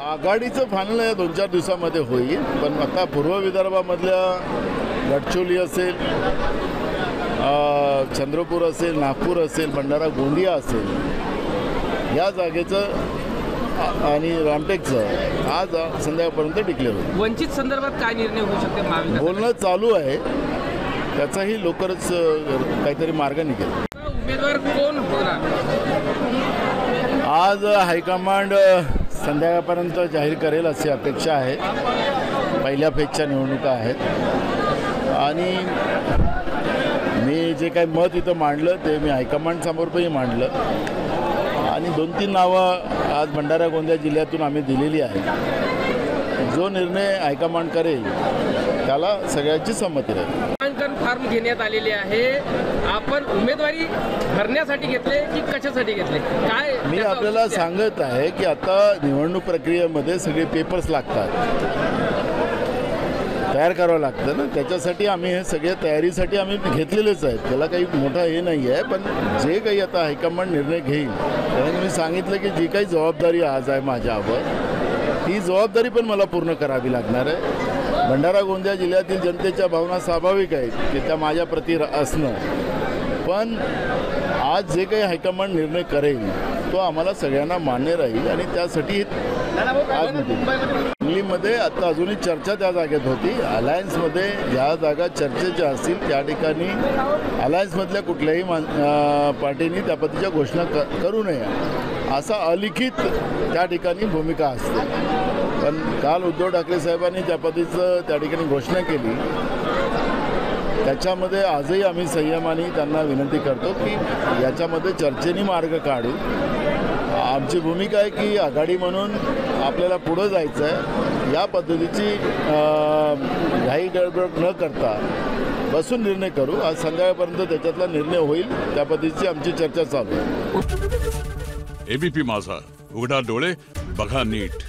आघाडीचं फायनल या 2-4 दिवसामध्ये होईल, पण आता पूर्व विदर्भामधल्या गडचिरोली असेल, चंद्रपूर असेल, नागपूर असेल, भंडारा गोंदिया असेल, या जागेचं आणि रामटेकचं आज संध्याकाळपर्यंत डिक्लेअर होईल. वंचित संदर्भात काय निर्णय होऊ शकते? बोलणं चालू आहे, त्याचाही लवकरच काहीतरी मार्ग निघेल. उमेदवार कोण होणार? आज हायकमांड संध्याकाळपर्यंत जाहीर करेल अशी अपेक्षा आहे. पहिल्या फेजच्या निवडणुका आहेत आणि मी जे काही मत इथं मांडलं ते मी हायकमांडसमोरही मांडलं आणि 2-3 नावं आज भंडारा गोंदिया जिल्ह्यातून आम्ही दिलेली आहे. जो निर्णय हायकमांड करेल त्याला सगळ्यांची संमती राहील. नामांकन फॉर्म घेण्यात आलेले आहे. आपण उमेदवारी भरण्यासाठी घेतले की कशासाठी घेतले? काय मी आपल्याला सांगत आहे की आता निवडणूक प्रक्रियेमध्ये सगळे पेपर्स लागतात, तयार करावं लागतं ना. त्याच्यासाठी आम्ही हे सगळ्या तयारीसाठी आम्ही घेतलेलेच आहेत. त्याला काही मोठा हे नाही आहे. पण जे काही आता हायकमांड निर्णय घेईल त्याने मी सांगितलं की जी काही जबाबदारी आज आहे माझ्यावर, ती जबाबदारी पण मला पूर्ण करावी लागणार आहे. भंडारा गोंदिया जिल्ह्यातील जनतेच्या भावना स्वाभाविक आहेत की त्या माझ्याप्रती असणं, पण आज जे काही हायकमांड निर्णय करेल तो आम्हाला सगळ्यांना मान्य राहील आणि त्यासाठी आज दिल्लीमध्ये आता अजूनही चर्चा त्या जागेत होती. अलायन्समध्ये ज्या जागा चर्चेच्या असतील त्या ठिकाणी अलायन्समधल्या कुठल्याही पार्टीने त्या पद्धतीच्या घोषणा करू नये असा अलिखित त्या ठिकाणी भूमिका असते. पण काल उद्धव ठाकरे साहेबांनी त्या पद्धतीचं त्या ठिकाणी घोषणा केली. त्याच्यामध्ये आजही आम्ही संयमाने त्यांना विनंती करतो की याच्यामध्ये चर्चेने मार्ग काढू. आमची भूमिका आहे की आघाडी म्हणून आपल्याला पुढं जायचं आहे. या पद्धतीची घाई गडबड न करता बसून निर्णय करू. आज संध्याकाळपर्यंत त्याच्यातला निर्णय होईल. त्या पद्धतीची आमची चर्चा चालू आहे. एबीपी माझा, उघडा डोळे बघा नीट.